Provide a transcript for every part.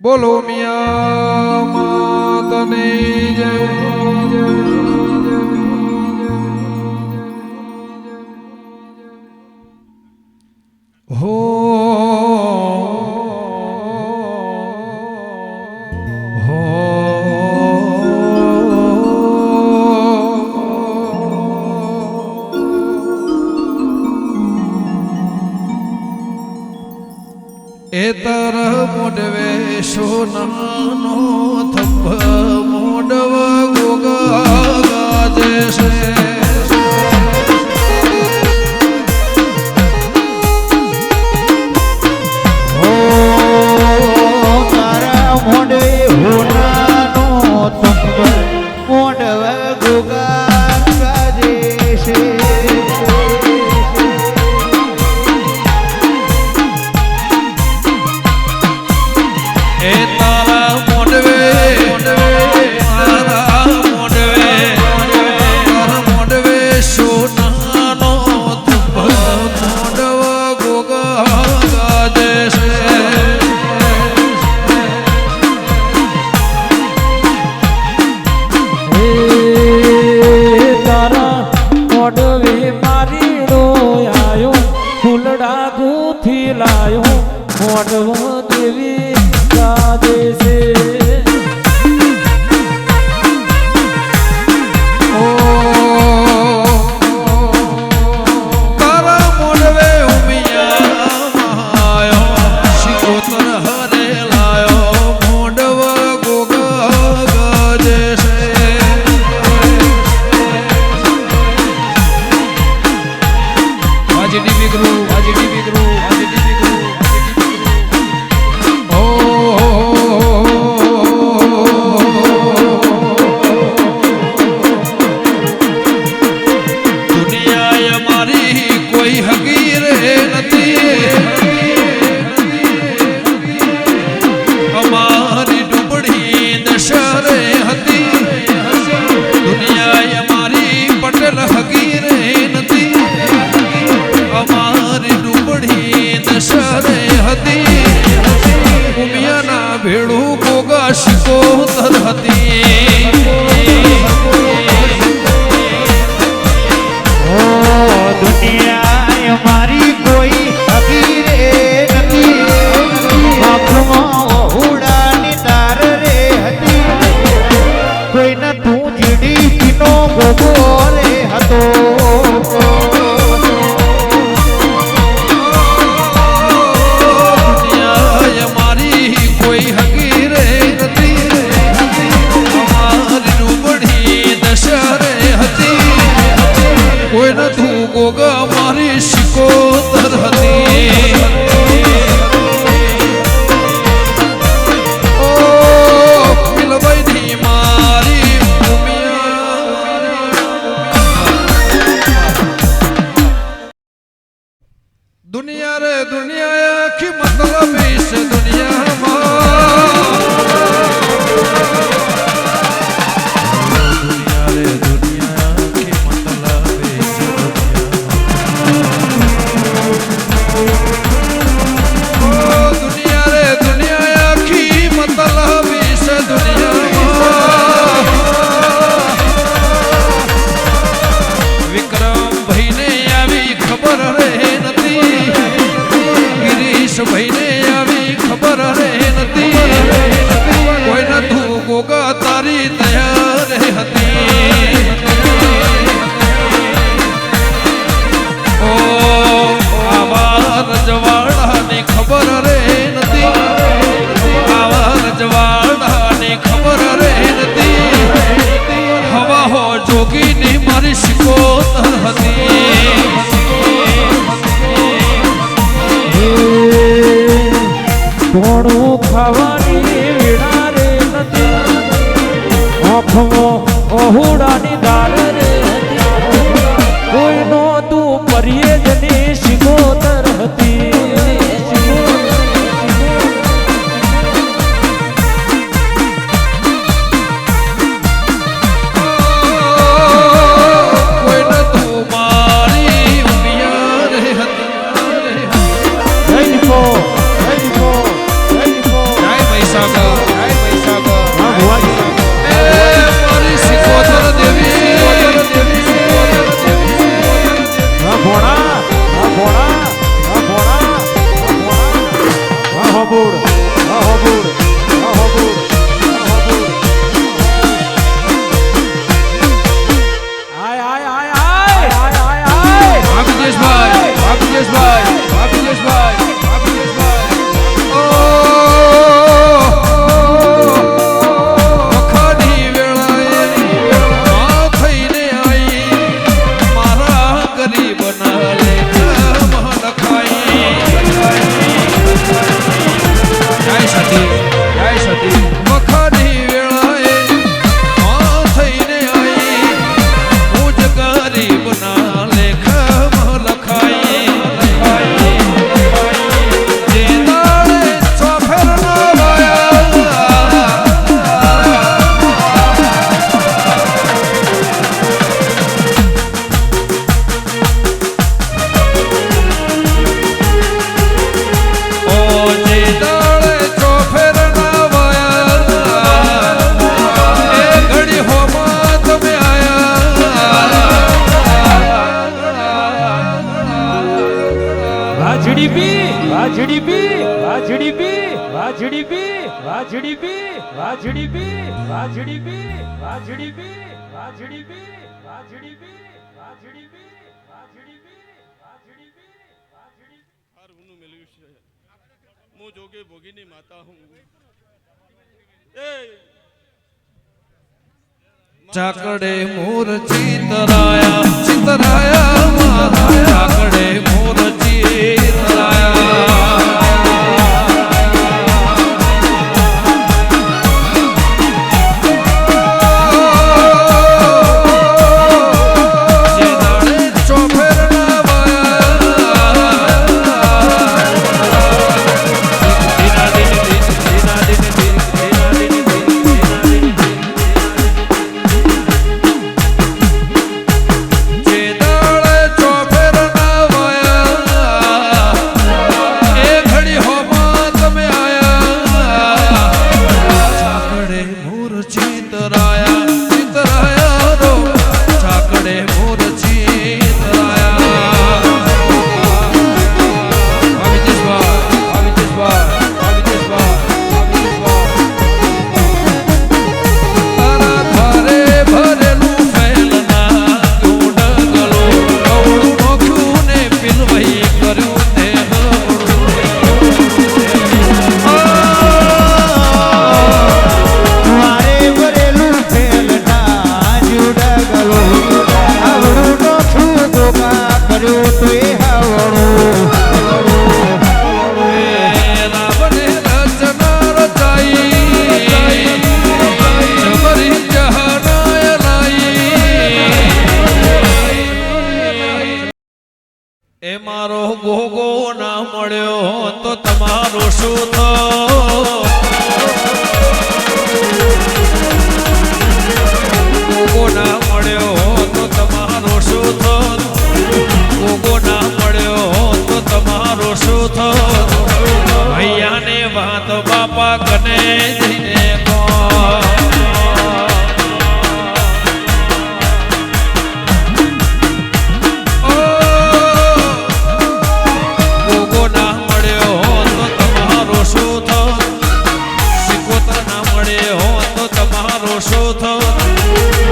બોલો મિયા માતની જય હો એ તર મોડવે સોનાનો થંભ મોડવ ગોગા ગાજે છે હો તારા મોડવે હોનાનો થંભ મોડવ ગોગા ગાજે છે મોડવો દેવી ગાજે છે ઓ તારા મોડવે ઉમિયા માયો શિકોતર હરે લાયો મોડવ ગોગા ગાજે છે હાજી ડીબી ગુરુ હાજી ડીબી ગુરુ હાજી ડીબી ગુરુ ભેળું ગોગા શિકોતર હતી ઓ દુનિયા મારી કોઈ હકીરે નથી આંખમાં ઉડાની તાર રે હતી કોઈ ન તું જીડી પીનો ગોગો રે હતો ગોગા મારી શિકોતર હતી ઓ મિલભાઈ મારી દુનિયા રે દુનિયા આખી મતલબ છે દુનિયામાં દુનિયા રે દુનિયા આખી ભાઈને આવી ખબર રે નથી કોઈ નતું ગોગા તારી તૈયાર હતી ઓ આવા રજવાડાની ખબર રે નથી આવા રજવાડાની ખબર રે નથી હવા હો જોગીની મારી શિકોતર હતી ઘોડું ખાવાની વીણા રે નથી આંખમાં ઓહુડાની દાર રે કોઈનો તું પરિયે જની શિકોતર હતી કોઈ તું મારી ઉમિયા રે હતી જય હો જય હો જય હો જય મહીસાગર ભાગ્યેશભાઈ ભાગ્યેશભાઈ ભાગ્યેશભાઈ ભાગ્યેશભાઈ ઓ વખાની વેળાએ માં થઈને આઈ મારા ગરીબના લેખમાં લખાઈ જય સતી વખાની વેળાએ માં થઈને આઈ હું જ ગરીબના લેખમાં લખાઈ જે દાડે ચોફેર ના વાયા ઓ જે દાડે ચોફેર ના વાયા એ ઘડી હોમાં તમે વાજડીબી વાજડીબી વાજડીબી વાજડીબી વાજડીબી વાજડીબી વાજડીબી વાજડીબી વાજડીબી વાજડીબી વાજડીબી હાર ઊનું મેળવ્યું છે હું જોગે ભોગીની માતા હું એ ચાકડે મોર ચિતરાયા ચિતરાયા ચાકડે મોર એ મારો ગોગો ના મળ્યો તો તમારો શું થયો ગોગો ના મળ્યો તો તમારો શું થયો ગોગો ના મળ્યો તો તમારો શું થયો ભૈયાને વાત બાપા કને જઈને કહો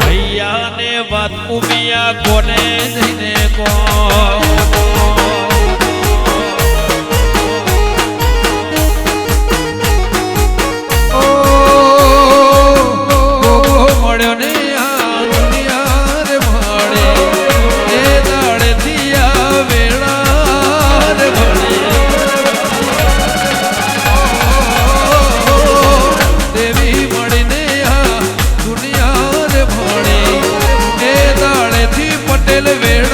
ભૈયાને વાત ઉમિયા કોને જઈને કો મળ્યો ને આ દુનિયા રે મળે એ દાડે દિયા વેળા રે મળે દેવી મળીને આ દુનિયા રે ભણે એ દાડેથી પટેલ વેળ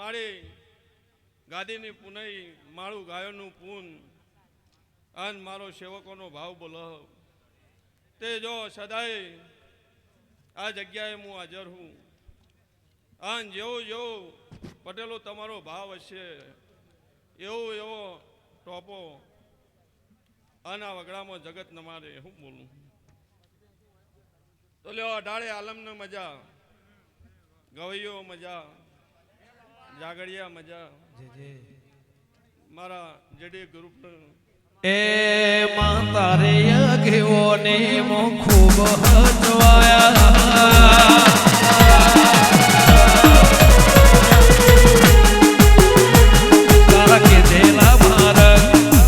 મારી ગાદીની પુનઈ મારું ગાયોનું પૂન અને મારો સેવકોનો ભાવ બોલો તે જો સદાય આ જગ્યાએ હું હાજર હું અને જેવો જેવો પટેલો તમારો ભાવ હશે એવો એવો ટોપો અને આ વગડામાં જગત ન મારે હું બોલું તો લ્યો અઢારે આલમને મજા ગવૈયો મજા જાગડિયા મજા મારા જેડી ગ્રુપને એ માં તારે અગેવોને મો ખૂબ હચવાયા તારા કીધેલા માર્ગ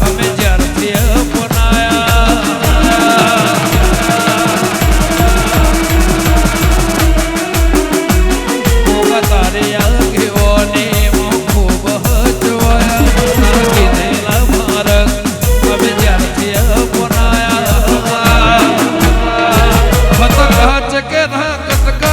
અમે જ્યારથી અપનાયા તારે અગેવોને મો ખૂબ હચવાયા તારા કીધેલા માર્ગ અમે જ્યારથી અપનાયા કે ધા કટક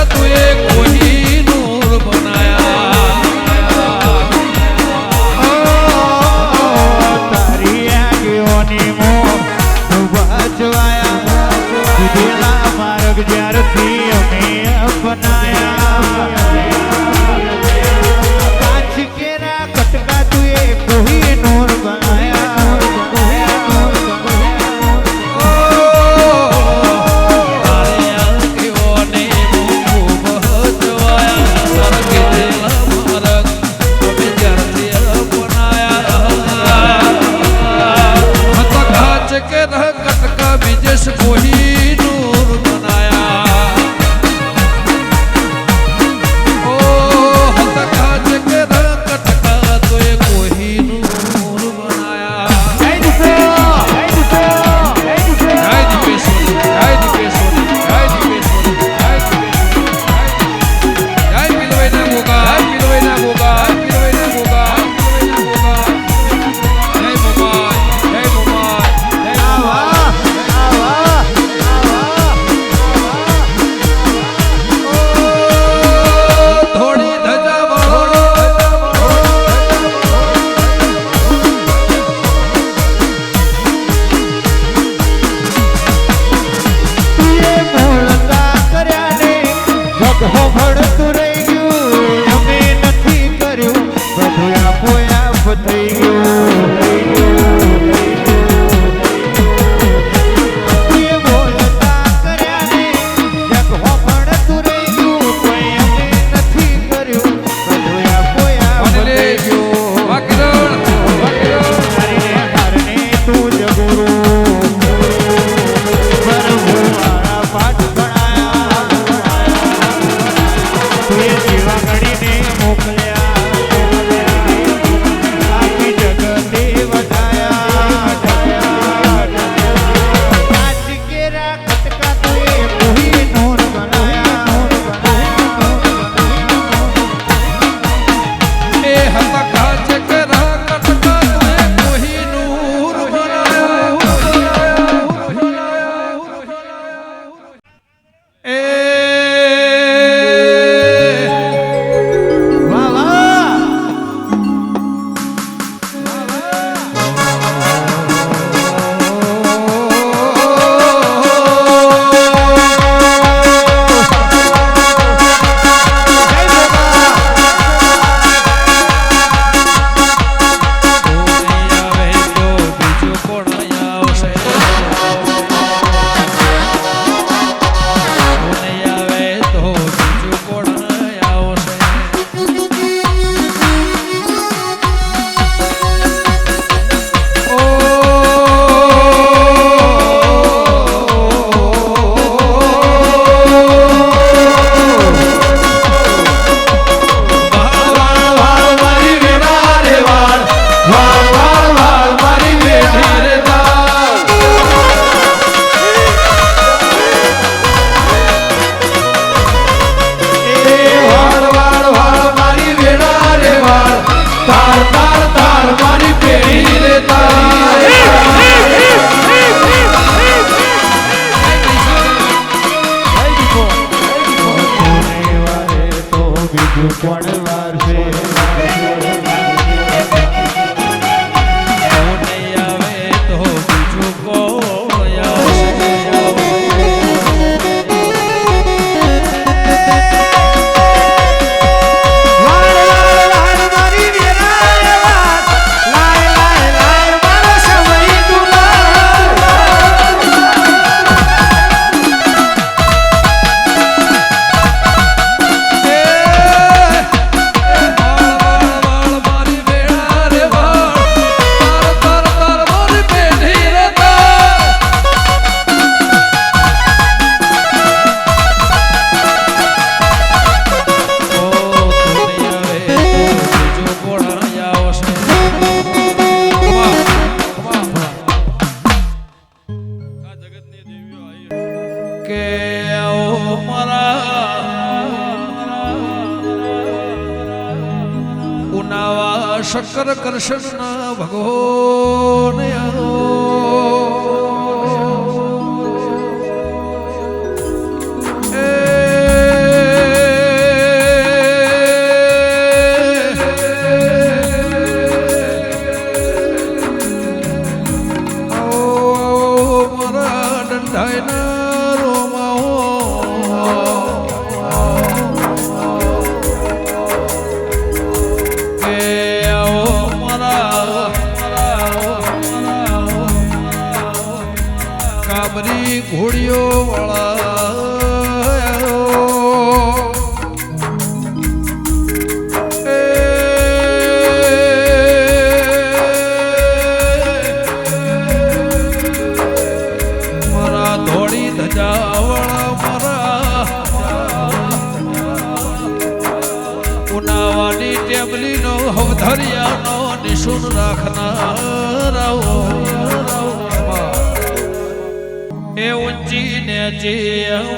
ઘોડા આવશે આ જગતની દેવીઓ આવી કે આવો મારા ઉનાવા શંકર કૃષ્ણ ભગવાન કાબરી ઘોડીઓ વાળા મારા ધોળી ધજા વાળા મારા ઉનાવાની ટેબલી નો હવધરિયાનો નિશુન રાખનારાઓ એ ઊંચી ને જે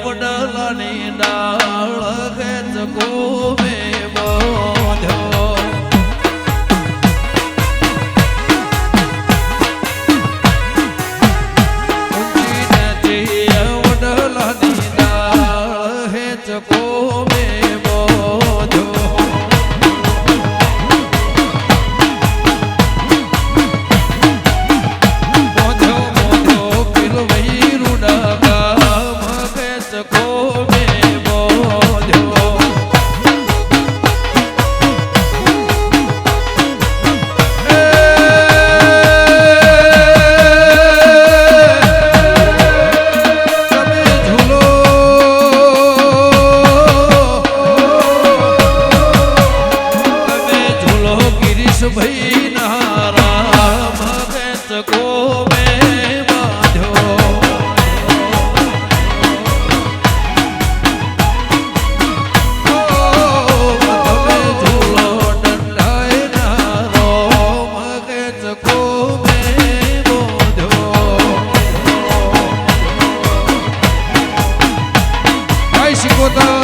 વડલાની ડાળ ખેંચ કોમે બોધ્યો ઊંચી ને જે વડલાની ડાળ ખેંચ કોમે બોધ્યો ભાઈ નારા ભગત કો મેં બાંધ્યો તમે ઝૂલો દંડાય નારો ભગત કો મેં બાંધ્યો આઈ શીખોતા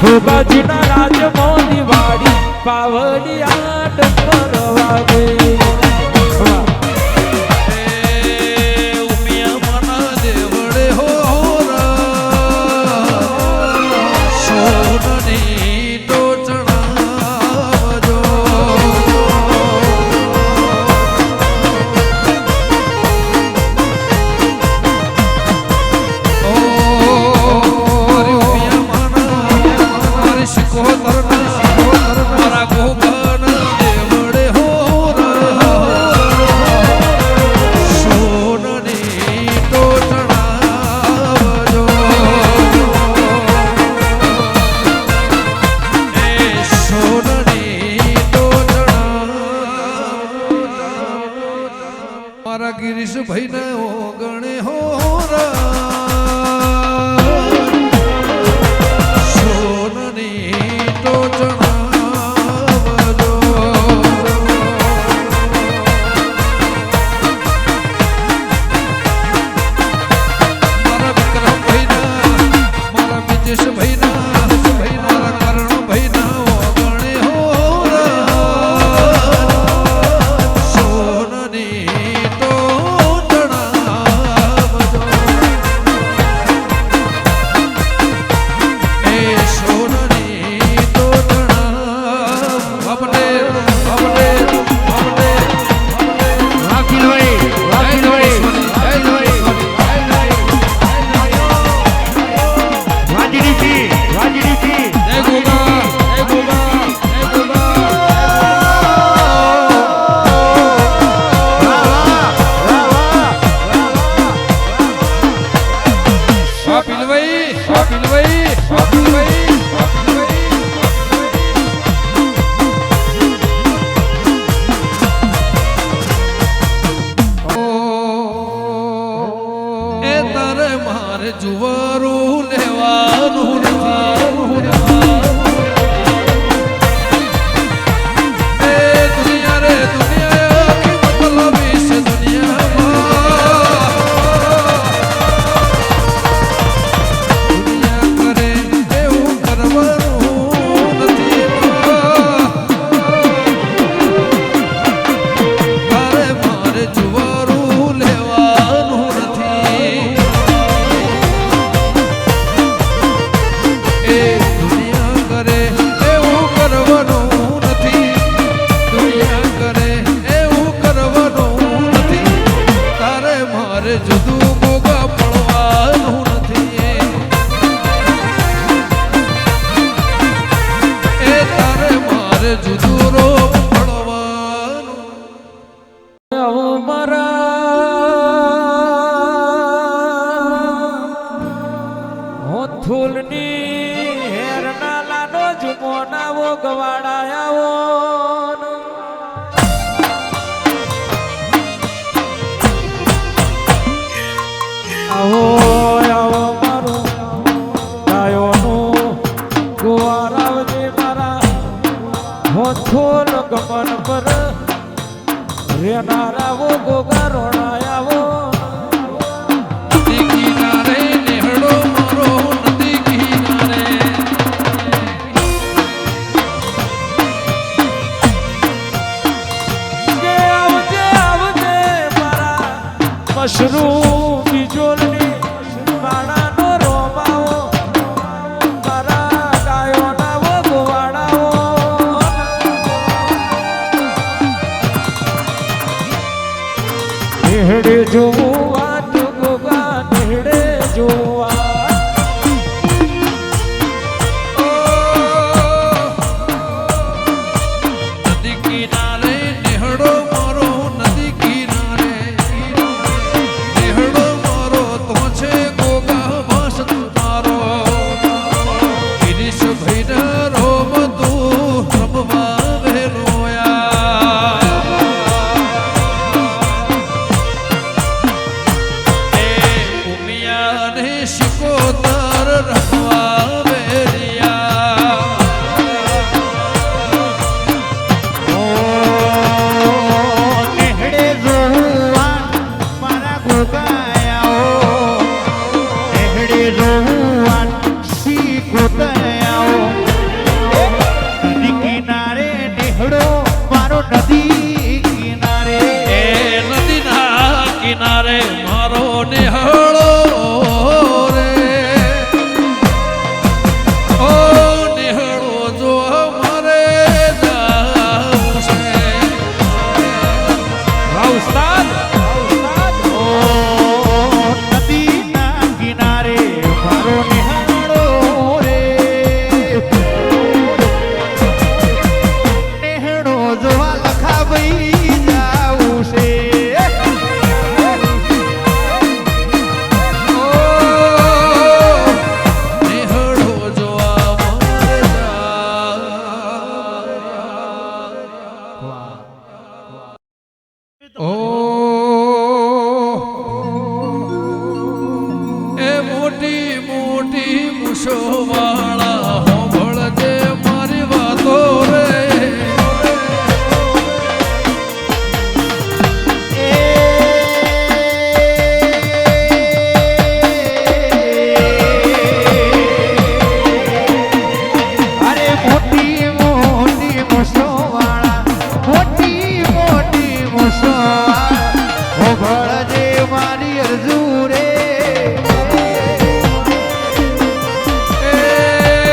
ભોગાજીના રાજમાં દિવાળી પાવડિયા ડમર વાગે મારા ગોપા તારે મારે જુવારું લેવાનું નથી એ દુનિયા રે દુનિયા કી મતલબી છે દુનિયામાં દુનિયા કરે એવું કરવાનું નથી તારે મારે જુવારું લેવાનું નથી એ દુનિયા કરે એવું કરવાનું નથી દુનિયા કરે એવું કરવાનું નથી તારે મારે જુદું ગોગા પડવાનું નથી એ તારે મારે જુદું રોગ પડવાનું આવો મારા હોથુલની હેરના લાનો જુમોનાવો ગવાડાયાવો આવો આવો મારો ગાયોનું ગુવારાવજે મારા હોથુલ ગમન પર રેનારાવો ગોગા રોણાયાવો નદી કિનારે નેહડો મારો નદી કિનારે કે આવજે આવજે મારા મશરૂમ બીજોલની માણાનો રોમાવો મારા ગાયોનાવો ગોવાડાવો નેહડે જોવા તું ગોગા નેહડે જોવા નદી કિનારે નેહડો મારો નદી કિનારે નેહડો મારો તો છે ગોગા વાસ તારો ગિરીશ ભાઈ રોમ તું રમવા વેલોયા એ ઉમિયા ને શિકોતર રમવા વેલિયા નેહડે જોવા મારા ગોગાયાઓ નેહડે જોવા સી ગોતાયાઓ નદી કિનારે નેહડો મારો નદી કિનારે એ નદીના કિનારે મારો નેહળો રે ઓ નેહળો જો મારે જાવું છે ઉસ્તાદ ઓ નદીના કિનારે મારો નેહડો રે નેહડો જોવા લખાભાઈ જાવું છે ઓ નેહળો જોવા મારે ઓ એ મોટી મોટી મુશોવાળા હોભળજે મારી વાતો રે અરે મોટી મોટી મુસોવાળા મોટી મોટી મુસોવાળા ઓ ભળજે મારી અરજુ રે એ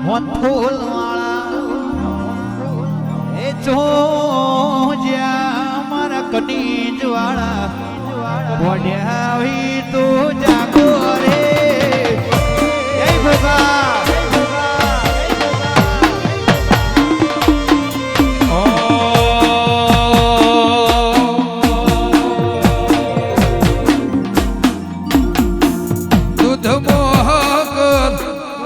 હોંથોલ વાળા એ ચોજ્યા મારા કનીજ વાળા વડ્યા આવી તો જાગો રે જય ભગા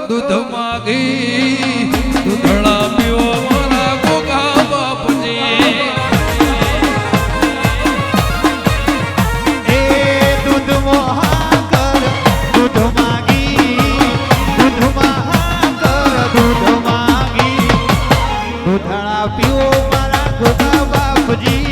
દૂધ માગી દૂધળા પીવો મારા ગોગા બાપજી એ દૂધ મહાકર દૂધ માગી દૂધ મહાકર દૂધ માગી દૂધળા પીવો મારા ગોગા બાપજી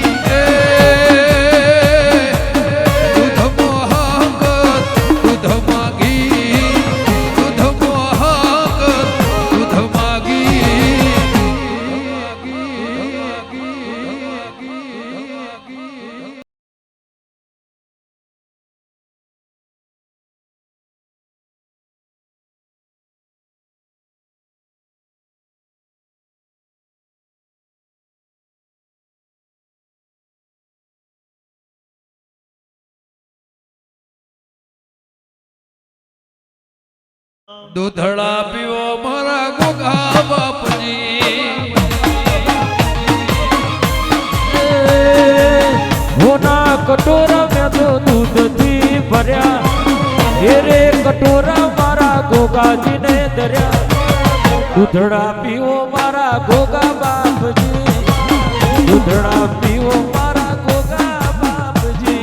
દૂધળા પીવો મારા ગોગા બાપજી હોના કટોરા મેં તો દૂધથી ભર્યા એ રે કટોરા મારા ગોગાજીને ધર્યા દૂધળા પીવો મારા ગોગા બાપજી દૂધળા પીવો મારા ગોગા બાપજી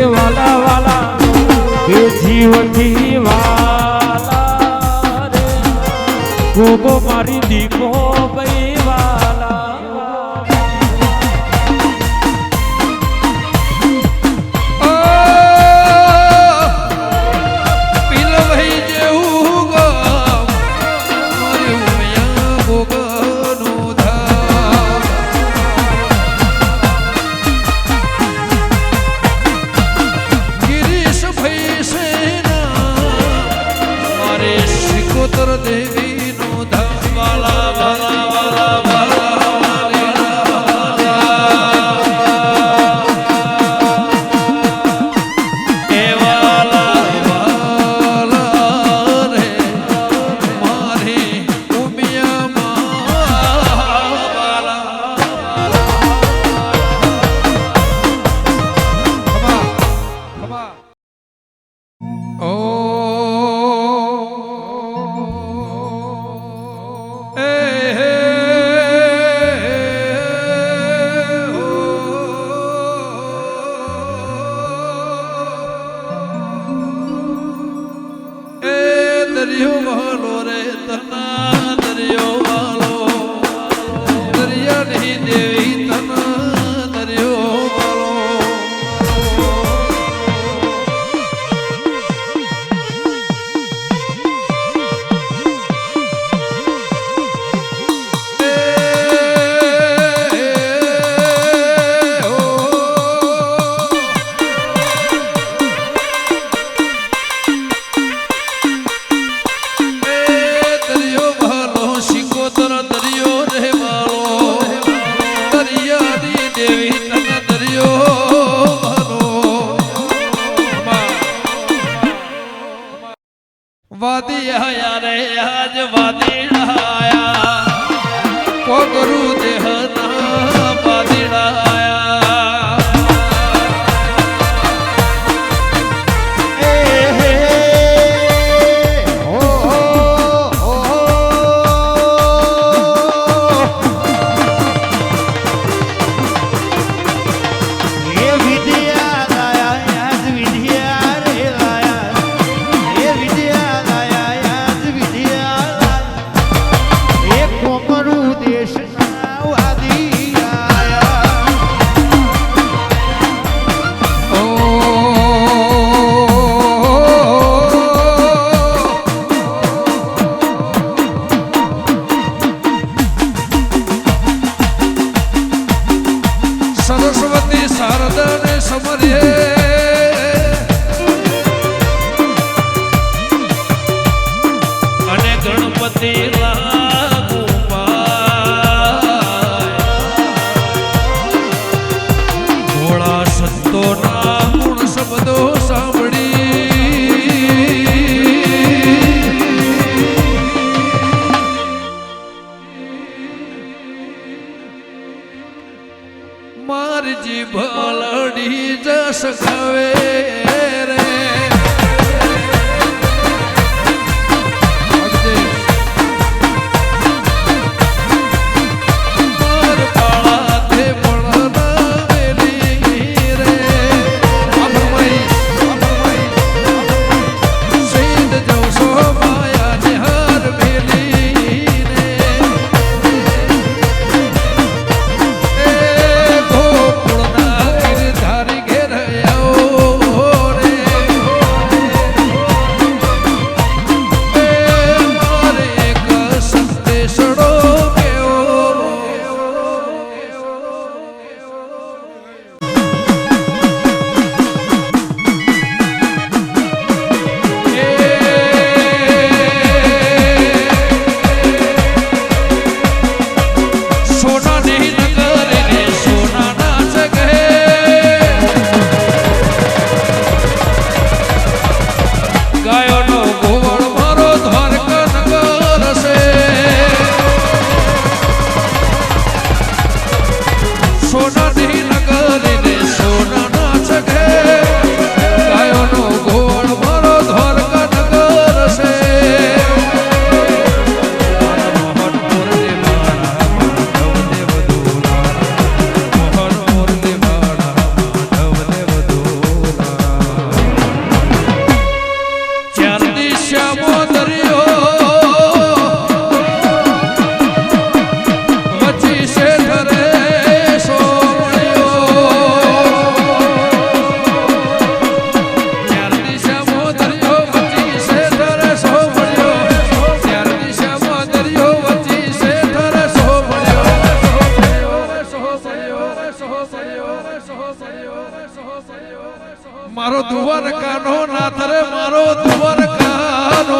વાલા વાલા દરિયો વાલો રે તના દરિયો વાલો દરિયાની દેવી તના દરિયો વાલો વાદી આયા રે આજ વાદીડા આયા કો ગુરુ દેહના વાદીડા આયા એ હે ઓ ઓ એ વિદ્યા લાયા યાદ વિદ્યા રે લાયા એ વિદ્યા લાયા યાદ વિદ્યા એ કોમરુ દેશના વાદી આયા સરસ્વતી શારદાને સમર્યે અને ગણપતિ લાગુ પાય ભોળા સંતોના ગુણ શબ્દો મારી જીભ લડી જસ ખાવે રે માર પાળા તે પણ નાવેલી રે સીધ જવ સો માયા ને હાર મેલી રે ગોકુળના ગિરધારી ઘેર આવો રે મારે એક સંદેશડો કેવો સોનાની નગરી સોનાના જગે ગાયોનો ગોળ મારો દ્વારકા નગર છે સોનાની નગરી સોનાના જગે ગાયોનો ગોળ મારો દ્વારકા નગર છે ચાર દિશામો દરિયો વચ્ચી છે ધરે સોમળિયો ચાર દિશામો દરિયો વચ્ચી છે ધરે સોમળિયો ચાર દિશામો દરિયો વચ્ચી છે ધરે સોમળિયો મારો દ્વારકાનો નાથ રે મારો દ્વારકાનો